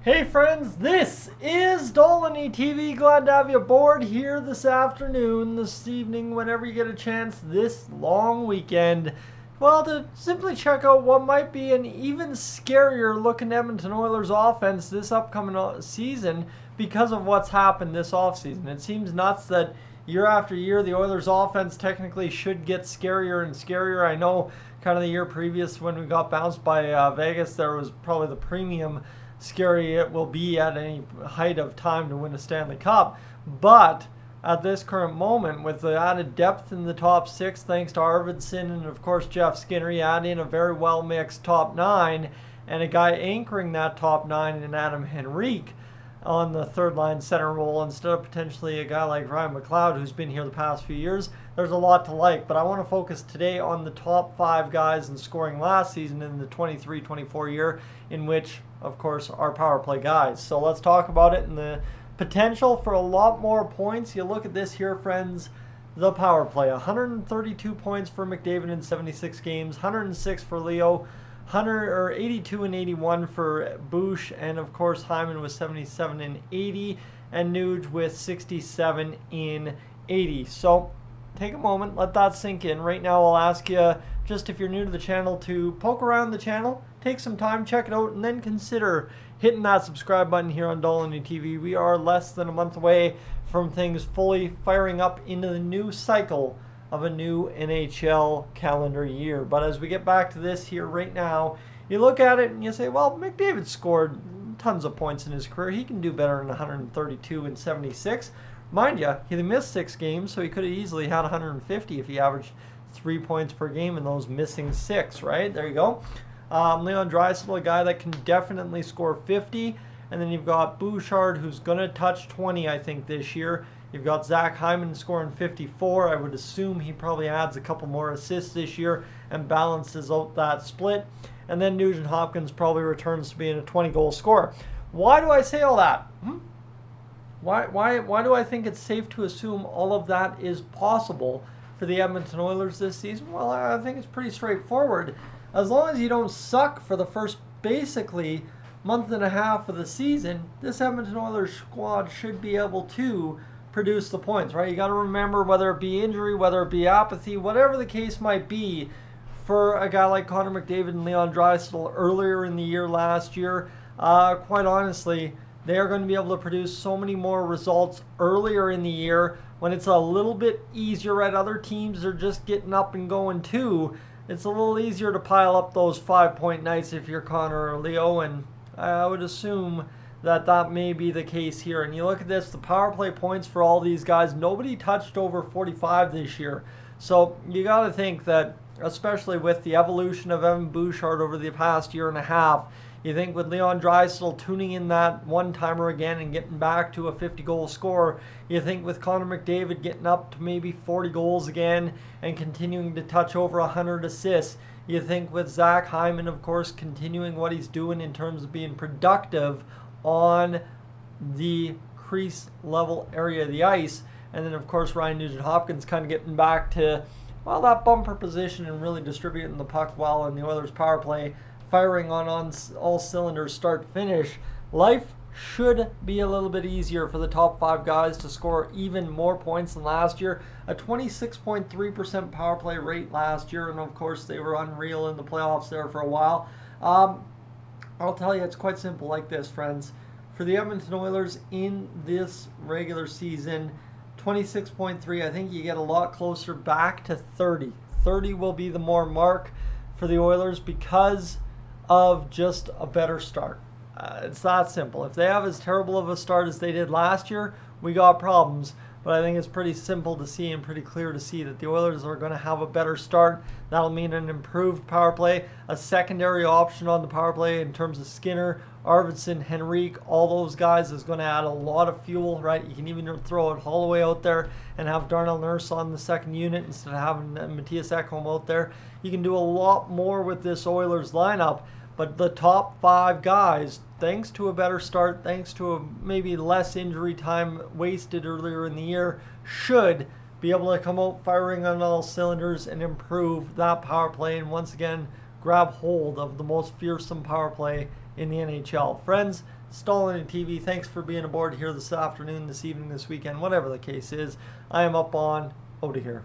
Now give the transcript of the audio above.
Hey friends, this is Dolynny TV. Glad to have you aboard here this afternoon, this evening, whenever you get a chance this long weekend. Well, to simply check out what might be an even scarier looking Edmonton Oilers offense this upcoming season because of what's happened this offseason. It seems nuts that year after year the Oilers offense technically should get scarier and scarier. I know kind of the year previous when we got bounced by Vegas, there was probably the premium scary it will be at any height of time to win a Stanley Cup. But at this current moment, with the added depth in the top six, thanks to Arvidsson and of course Jeff Skinner, you add in a very well mixed top nine and a guy anchoring that top nine in Adam Henrique on the third line center role instead of potentially a guy like Ryan McLeod who's been here the past few years. There's a lot to like, but I want to focus today on the top five guys in scoring last season in the 23-24 year, in which of course our power play guys. So let's talk about it and the potential for a lot more points. You look at this here, friends. The power play, 132 points for McDavid in 76 games, 106 for Leo, 82 and 81 for Bush, and of course Hyman with 77 and 80, and Nuge with 67 in 80. So take a moment, let that sink in. Right now I'll ask you, just if you're new to the channel, to poke around the channel, take some time, check it out, and then consider hitting that subscribe button here on Dolynny TV. We are less than a month away from things fully firing up into the new cycle of a new NHL calendar year. But as we get back to this here right now, you look at it and you say, well, McDavid scored tons of points in his career. He can do better than 132 and 76. Mind you, he missed 6 games, so he could have easily had 150 if he averaged 3 points per game in those missing 6, right? There you go. Leon Draisaitl, a guy that can definitely score 50. And then you've got Bouchard, who's going to touch 20, I think, this year. You've got Zach Hyman scoring 54. I would assume he probably adds a couple more assists this year and balances out that split. And then Nugent Hopkins probably returns to being a 20-goal scorer. Why do I say all that? Why do I think it's safe to assume all of that is possible for the Edmonton Oilers this season? Well, I think it's pretty straightforward. As long as you don't suck for the first, basically, month and a half of the season, this Edmonton Oilers squad should be able to produce the points, right? You got to remember, whether it be injury, whether it be apathy, whatever the case might be, for a guy like Connor McDavid and Leon Draisaitl earlier in the year last year, quite honestly, they are going to be able to produce so many more results earlier in the year when it's a little bit easier, right? Other teams are just getting up and going too. It's a little easier to pile up those 5-point nights if you're Connor or Leo, and I would assume that that may be the case here. And you look at this, the power play points for all these guys, nobody touched over 45 this year. So you got to think that, especially with the evolution of Evan Bouchard over the past year and a half, you think with Leon Draisaitl tuning in that one-timer again and getting back to a 50-goal scorer, you think with Connor McDavid getting up to maybe 40 goals again and continuing to touch over 100 assists, you think with Zach Hyman, of course, continuing what he's doing in terms of being productive on the crease level area of the ice, and then of course Ryan Nugent-Hopkins kind of getting back to, well, that bumper position and really distributing the puck well in the Oilers power play, firing on all cylinders start finish. Life should be a little bit easier for the top 5 guys to score even more points than last year. A 26.3% power play rate last year, and of course they were unreal in the playoffs there for a while. I'll tell you, it's quite simple like this, friends. For the Edmonton Oilers in this regular season, 26.3, I think you get a lot closer back to 30. 30 will be the more mark for the Oilers because of just a better start. It's that simple. If they have as terrible of a start as they did last year, we got problems. But I think it's pretty simple to see and pretty clear to see that the Oilers are going to have a better start. That'll mean an improved power play, a secondary option on the power play in terms of Skinner, Arvidsson, Henrique, all those guys is going to add a lot of fuel, right? You can even throw it Holloway out there and have Darnell Nurse on the second unit instead of having Matthias Ekholm out there. You can do a lot more with this Oilers lineup. But the top 5 guys, thanks to a better start, thanks to a maybe less injury time wasted earlier in the year, should be able to come out firing on all cylinders and improve that power play and once again grab hold of the most fearsome power play in the NHL. Friends, Dolynny TV, thanks for being aboard here this afternoon, this evening, this weekend, whatever the case is. I am up on, out of here.